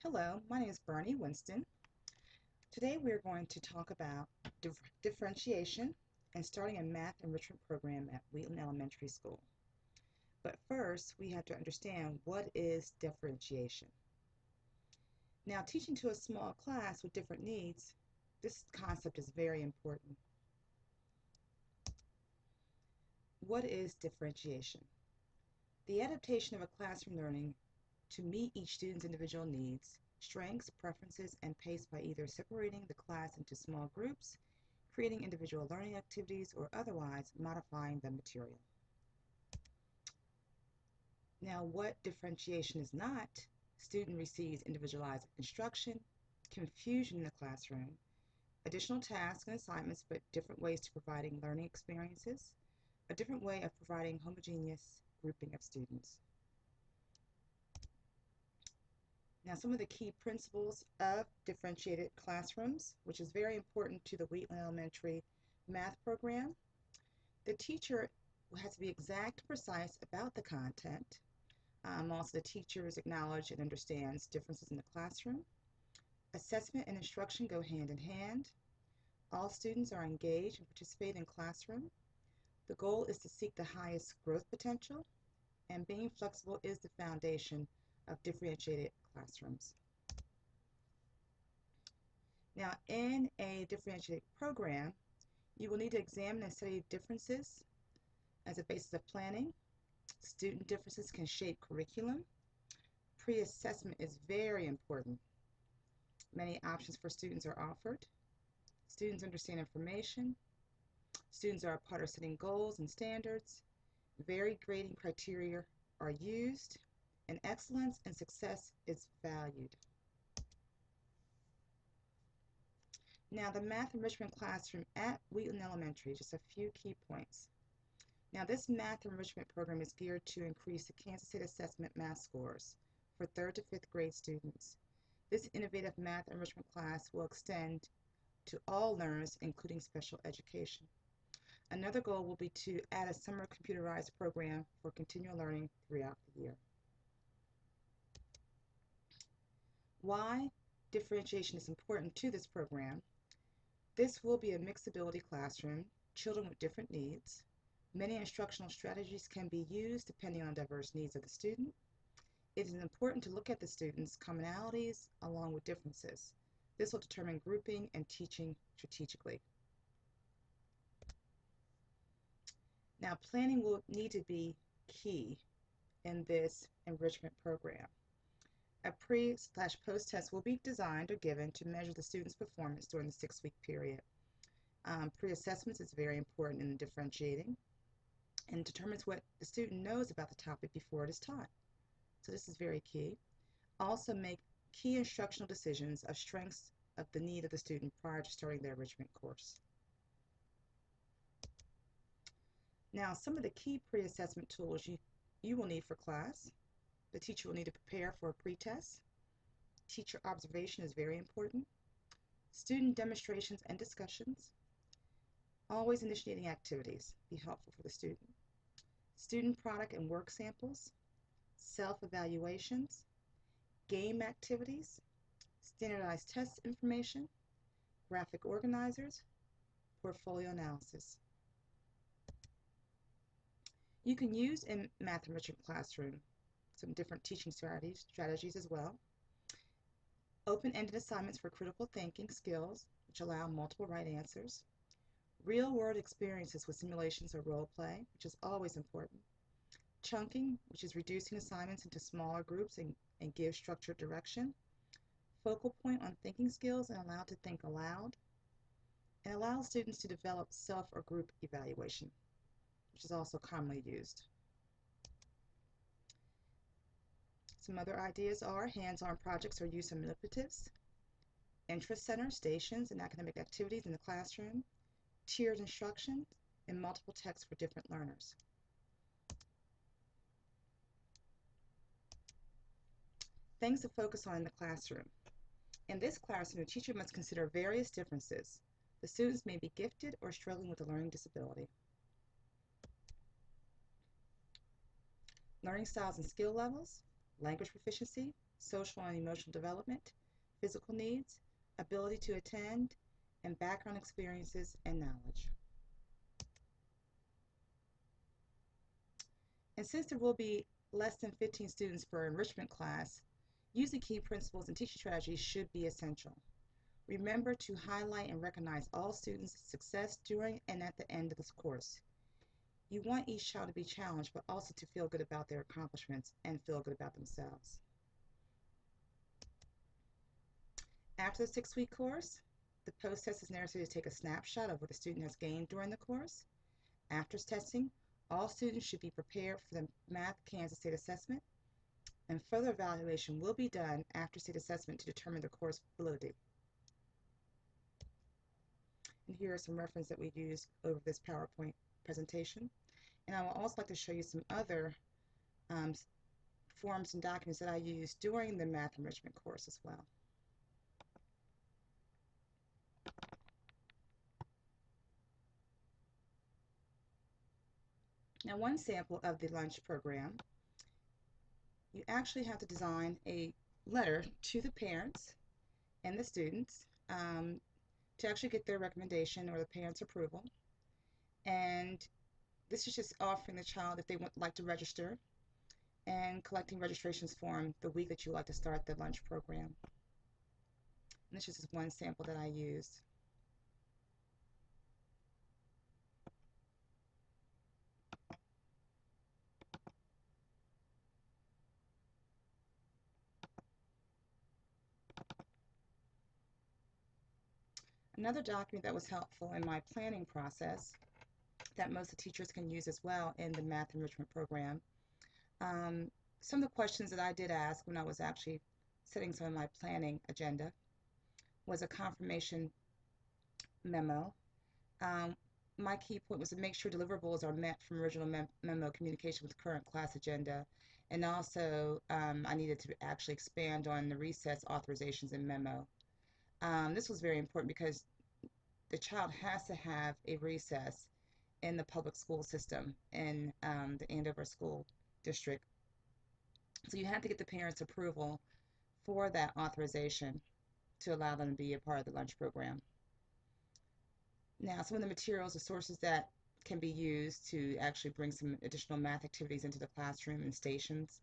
Hello, my name is Bernie Winston. Today we're going to talk about differentiation and starting a math enrichment program at Wheatland Elementary School. But first, we have to understand what is differentiation. Now, teaching to a small class with different needs, this concept is very important. What is differentiation? The adaptation of a classroom learning to meet each student's individual needs, strengths, preferences, and pace by either separating the class into small groups, creating individual learning activities, or otherwise modifying the material. Now, what differentiation is not, student receives individualized instruction, confusion in the classroom, additional tasks and assignments, but different ways to providing learning experiences, a different way of providing homogeneous grouping of students. Now, some of the key principles of differentiated classrooms, which is very important to the Wheatland Elementary math program. The teacher has to be exact and precise about the content. Also, the teacher acknowledges and understands differences in the classroom. Assessment and instruction go hand in hand. All students are engaged and participate in classroom. The goal is to seek the highest growth potential, and being flexible is the foundation of differentiated classrooms. Now, in a differentiated program, you will need to examine and study differences as a basis of planning. Student differences can shape curriculum. Pre-assessment is very important. Many options for students are offered. Students understand information. Students are a part of setting goals and standards. Varied grading criteria are used, and excellence and success is valued. Now, the math enrichment classroom at Wheatland Elementary, just a few key points. Now, this math enrichment program is geared to increase the Kansas State Assessment math scores for 3rd to 5th grade students. This innovative math enrichment class will extend to all learners, including special education. Another goal will be to add a summer computerized program for continual learning throughout the year. Why differentiation is important to this program? This will be a mixed ability classroom, children with different needs. Many instructional strategies can be used depending on diverse needs of the student. It is important to look at the students' commonalities along with differences. This will determine grouping and teaching strategically. Now, planning will need to be key in this enrichment program. A pre/post test will be designed or given to measure the student's performance during the 6-week period. Pre-assessments is very important in differentiating and determines what the student knows about the topic before it is taught. So this is very key. Also make key instructional decisions of strengths of the need of the student prior to starting their enrichment course. Now, some of the key pre-assessment tools you will need for class. The teacher will need to prepare for a pre-test. Teacher observation is very important. Student demonstrations and discussions. Always initiating activities. Be helpful for the student. Student product and work samples. Self-evaluations. Game activities. Standardized test information. Graphic organizers. Portfolio analysis. You can use in math enrichment classroom some different teaching strategies as well. Open-ended assignments for critical thinking skills, which allow multiple right answers. Real-world experiences with simulations or role play, which is always important. Chunking, which is reducing assignments into smaller groups and give structured direction. Focal point on thinking skills and allow to think aloud. And allow students to develop self or group evaluation, which is also commonly used. Some other ideas are hands-on projects or use of manipulatives, interest center stations and academic activities in the classroom, tiered instruction, and multiple texts for different learners. Things to focus on in the classroom. In this classroom, the teacher must consider various differences. The students may be gifted or struggling with a learning disability. Learning styles and skill levels, language proficiency, social and emotional development, physical needs, ability to attend, and background experiences and knowledge. And since there will be less than 15 students per enrichment class, using key principles and teaching strategies should be essential. Remember to highlight and recognize all students' success during and at the end of this course. You want each child to be challenged, but also to feel good about their accomplishments and feel good about themselves. After the 6-week course, the post-test is necessary to take a snapshot of what the student has gained during the course. After testing, all students should be prepared for the Math Kansas State Assessment, and further evaluation will be done after state assessment to determine the course validity. And here are some references that we use over this PowerPoint presentation. And I will also like to show you some other forms and documents that I use during the math enrichment course as well. Now, one sample of the lunch program, you actually have to design a letter to the parents and the students to actually get their recommendation or the parents' approval. And this is just offering the child if they would like to register and collecting registrations form the week that you like to start the lunch program. And this is just one sample that I used. Another document that was helpful in my planning process that most of the teachers can use as well in the math enrichment program. Some of the questions that I did ask when I was actually setting some of my planning agenda was a confirmation memo. Um, my key point was to make sure deliverables are met from original memo communication with current class agenda. And also, I needed to actually expand on the recess authorizations in memo. This was very important because the child has to have a recess in the public school system in the Andover School District. So you have to get the parents' approval for that authorization to allow them to be a part of the lunch program. Now, some of the materials or sources that can be used to actually bring some additional math activities into the classroom and stations.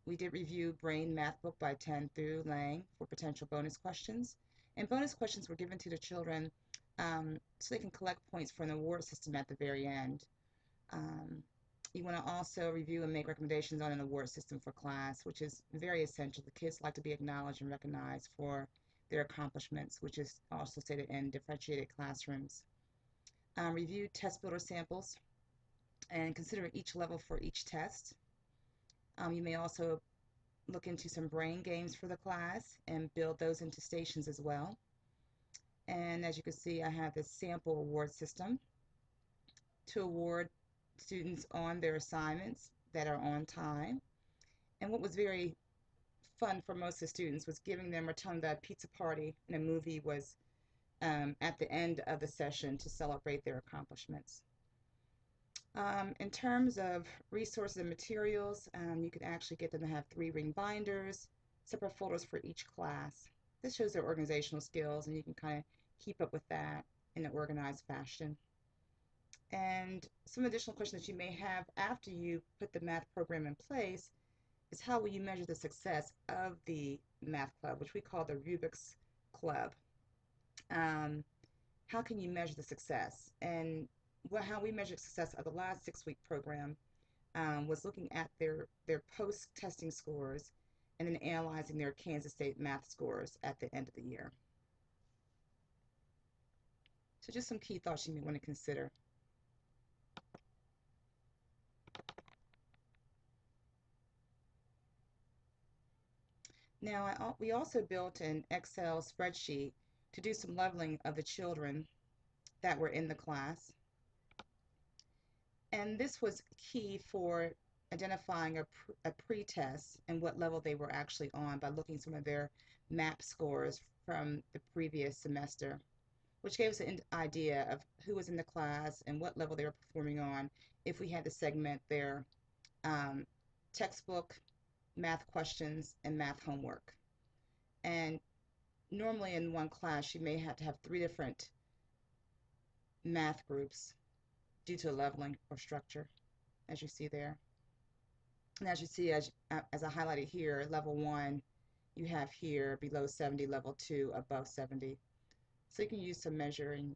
We did review Brain Math Book by 10 through Lang for potential bonus questions. And bonus questions were given to the children so they can collect points for an award system at the very end. You want to also review and make recommendations on an award system for class, which is very essential. The kids like to be acknowledged and recognized for their accomplishments, which is also stated in differentiated classrooms. Review test builder samples and consider each level for each test. You may also look into some brain games for the class and build those into stations as well. And as you can see, I have this sample award system to award students on their assignments that are on time. And what was very fun for most of the students was giving them or telling them that a pizza party and a movie was at the end of the session to celebrate their accomplishments. In terms of resources and materials, you can actually get them to have 3-ring binders, separate folders for each class. This shows their organizational skills, and you can kind of keep up with that in an organized fashion. And some additional questions that you may have after you put the math program in place is how will you measure the success of the math club, which we call the Rubik's Club. How can you measure the success? And how we measured success of the last 6-week program was looking at their post-testing scores and then analyzing their Kansas State math scores at the end of the year. So just some key thoughts you may want to consider. Now, we also built an Excel spreadsheet to do some leveling of the children that were in the class. And this was key for identifying a pre-test and what level they were actually on by looking at some of their MAP scores from the previous semester, which gave us an idea of who was in the class and what level they were performing on if we had to segment their textbook math questions and math homework. And normally in one class, you may have to have 3 different math groups due to leveling or structure, as you see there. And as you see, as I highlighted here, level 1, you have here below 70, level 2 above 70. So you can use some measuring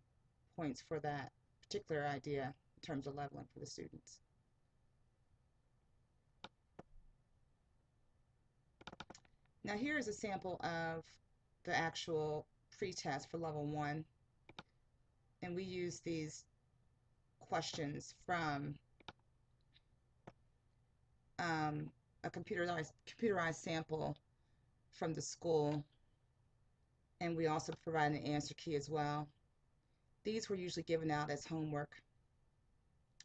points for that particular idea in terms of leveling for the students. Now here is a sample of the actual pre-test for level 1, and we use these questions from a computerized sample from the school, and we also provide an answer key as well. These were usually given out as homework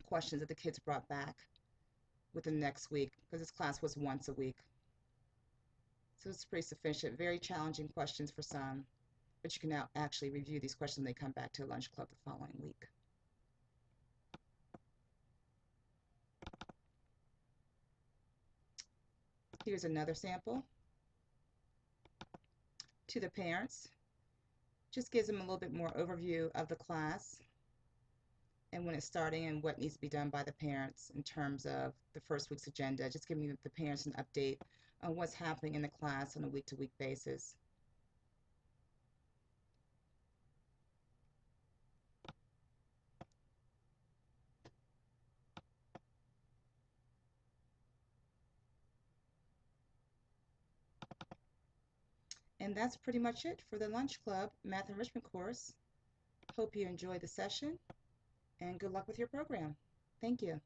questions that the kids brought back within the next week, because this class was once a week. So it's pretty sufficient. Very challenging questions for some, but you can now actually review these questions when they come back to lunch club the following week. Here's another sample to the parents. Just gives them a little bit more overview of the class and when it's starting and what needs to be done by the parents in terms of the first week's agenda, just giving the parents an update on what's happening in the class on a week-to-week basis. And that's pretty much it for the Lunch Club Math Enrichment course. Hope you enjoyed the session, and good luck with your program. Thank you.